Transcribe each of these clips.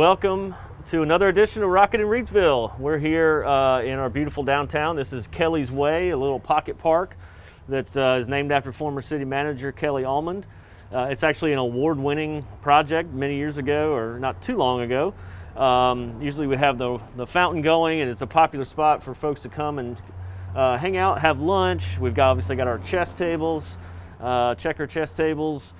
welcome to another edition of Rockin' in Reidsville. We're here in our beautiful downtown. This is Kelly's Way, a little pocket park that is named after former city manager Kelly Almond. It's actually an award-winning project many years ago, or not too long ago. Usually we have the fountain going, and it's a popular spot for folks to come and hang out, have lunch. We've obviously got our chess tables, checker chess tables.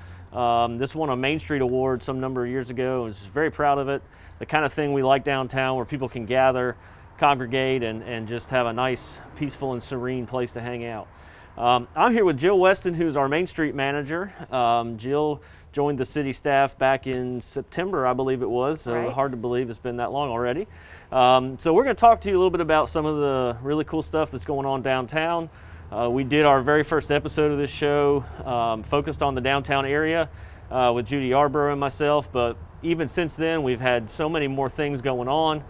This won a Main Street Award some number of years ago. I was very proud of it. The kind of thing we like downtown, where people can gather, congregate, and just have a nice, peaceful, and serene place to hang out. I'm here with Jill Weston, who's our Main Street manager. Jill joined the city staff back in September, I believe it was, so right. Hard to believe it's been that long already. So we're going to talk to you a little bit about some of the really cool stuff that's going on downtown. We did our very first episode of this show focused on the downtown area with Judy Yarborough and myself, but even since then we've had so many more things going on,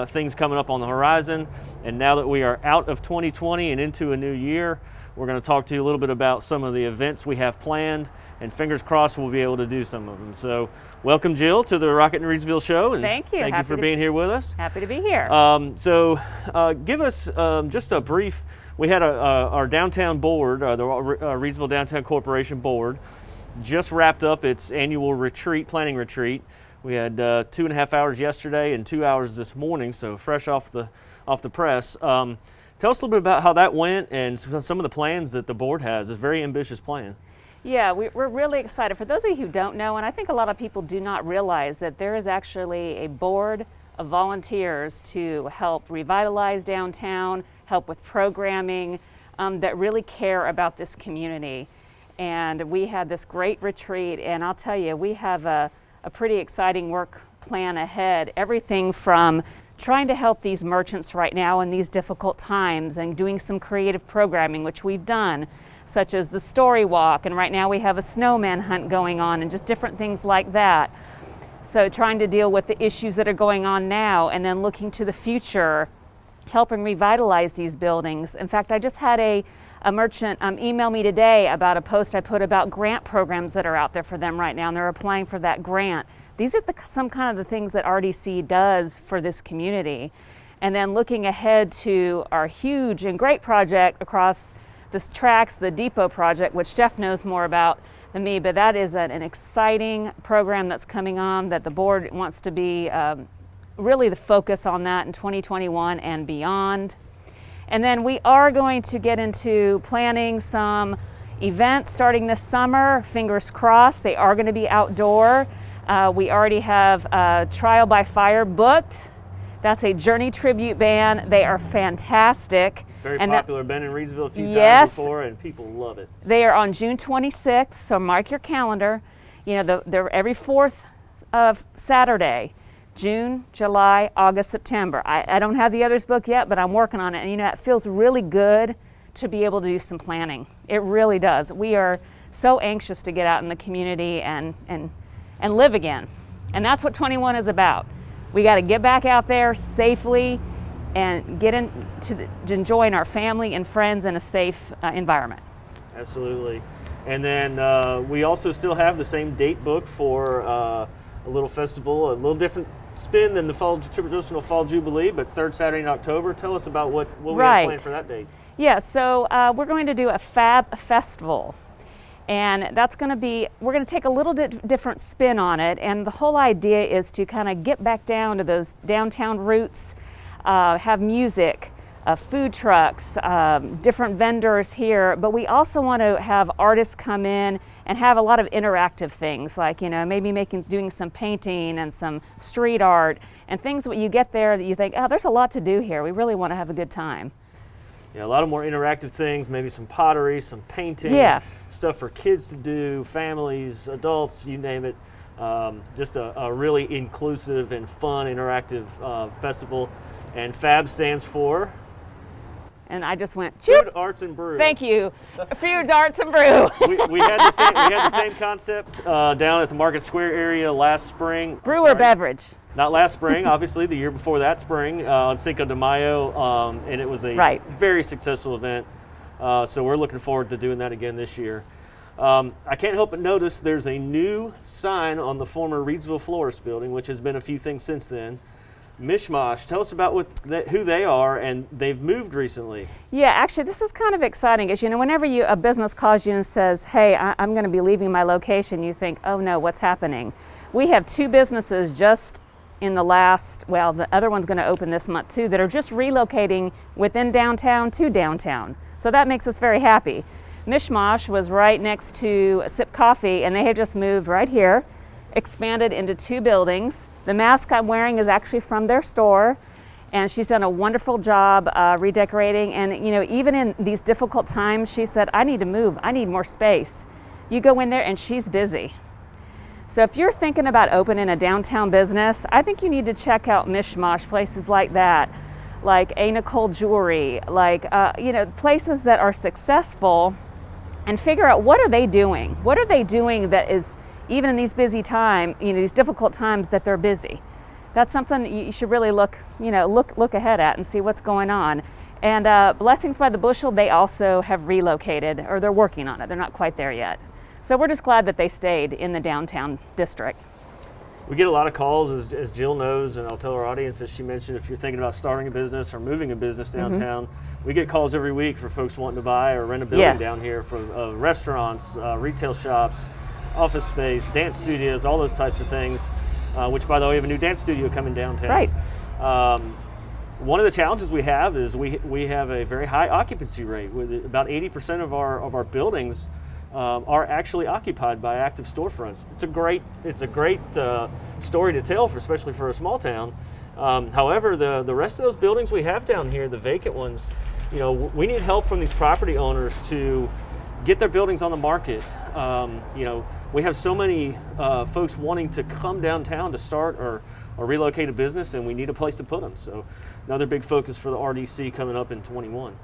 things coming up on the horizon, and now that we are out of 2020 and into a new year, we're going to talk to you a little bit about some of the events we have planned, and fingers crossed we'll be able to do some of them. So welcome, Jill, to the Rockin' in Reidsville show. And thank you. Thank you for being here with us. Happy to be here. Give us just a brief. We had our downtown board, the Reidsville Downtown Corporation Board, just wrapped up its annual planning retreat. We had 2.5 hours yesterday and 2 hours this morning, so fresh off the press. Tell us a little bit about how that went and some of the plans that the board has. It's a very ambitious plan. Yeah, we're really excited. For those of you who don't know, and I think a lot of people do not realize, that there is actually a board of volunteers to help revitalize downtown, help with programming, that really care about this community. And we had this great retreat, and I'll tell you, we have a pretty exciting work plan ahead. Everything from trying to help these merchants right now in these difficult times and doing some creative programming, which we've done, such as the story walk, and right now we have a snowman hunt going on and just different things like that. So trying to deal with the issues that are going on now and then looking to the future, helping revitalize these buildings. In fact, I just had a merchant email me today about a post I put about grant programs that are out there for them right now, and they're applying for that grant. These are some kind of the things that RDC does for this community. And then looking ahead to our huge and great project across the tracks, the Depot project, which Jeff knows more about than me, but that is an exciting program that's coming on that the board wants to be really the focus on that in 2021 and beyond. And then we are going to get into planning some events starting this summer. Fingers crossed, they are going to be outdoor. We already have Trial by Fire booked. That's a Journey tribute band. They are fantastic. Very popular. Been in Reidsville a few yes, times before, and people love it. They are on June 26th, so mark your calendar. You know, they're every fourth of Saturday. June, July, August, September. I don't have the others booked yet, but I'm working on it. And you know, it feels really good to be able to do some planning. It really does. We are so anxious to get out in the community and live again. And that's what 21 is about. We got to get back out there safely and get into enjoying our family and friends in a safe environment. Absolutely. And then we also still have the same date booked for a little festival, a little different spin than the traditional Fall Jubilee, but third Saturday in October. Tell us about what we have planned for that date. Yeah, so we're going to do a Fab Festival. And that's going to be, we're going to take a little different spin on it. And the whole idea is to kind of get back down to those downtown roots, have music, food trucks, different vendors here. But we also want to have artists come in and have a lot of interactive things, like, you know, maybe doing some painting and some street art and things that you get there that you think, oh, there's a lot to do here. We really want to have a good time. Yeah, a lot of more interactive things, maybe some pottery, some painting, stuff for kids to do, families, adults, you name it. Just a really inclusive and fun, interactive festival. And FAB stands for? And I just went, Food, Arts, and Brew. Thank you. Food, Arts, and Brew. we had the same concept down at the Market Square area last spring. Brew or beverage? Not last spring, obviously, the year before that spring on Cinco de Mayo, and it was a very successful event. So we're looking forward to doing that again this year. I can't help but notice there's a new sign on the former Reidsville Florist building, which has been a few things since then. Mishmash, tell us about who they are, and they've moved recently. Yeah, actually, this is kind of exciting. As you know, whenever a business calls you and says, hey, I'm going to be leaving my location, you think, oh no, what's happening? We have 2 businesses just in the last, well, the other one's going to open this month too, that are just relocating within downtown to downtown. So that makes us very happy. Mishmash was right next to Sip Coffee, and they have just moved right here, expanded into 2 buildings. The mask I'm wearing is actually from their store, and she's done a wonderful job redecorating. And you know, even in these difficult times, she said, I need to move, I need more space. You go in there and she's busy. So if you're thinking about opening a downtown business, I think you need to check out Mishmash, places like that, like A. Nicole Jewelry, like you know, places that are successful, and figure out what are they doing? What are they doing that is, even in these busy times, you know, these difficult times, that they're busy? That's something you should really look ahead at and see what's going on. And Blessings by the Bushel, they also have relocated, or they're working on it. They're not quite there yet. So we're just glad that they stayed in the downtown district. We get a lot of calls, as Jill knows, and I'll tell our audience, as she mentioned, if you're thinking about starting a business or moving a business downtown, we get calls every week for folks wanting to buy or rent a building down here for restaurants, retail shops, office space, dance studios, all those types of things, which, by the way, we have a new dance studio coming downtown. Right. One of the challenges we have is we have a very high occupancy rate. With about 80% of our buildings are actually occupied by active storefronts. It's a great story to tell, especially for a small town. However, the rest of those buildings we have down here, the vacant ones, you know, we need help from these property owners to get their buildings on the market. You know, we have so many folks wanting to come downtown to start or relocate a business, and we need a place to put them. So another big focus for the RDC coming up in 21.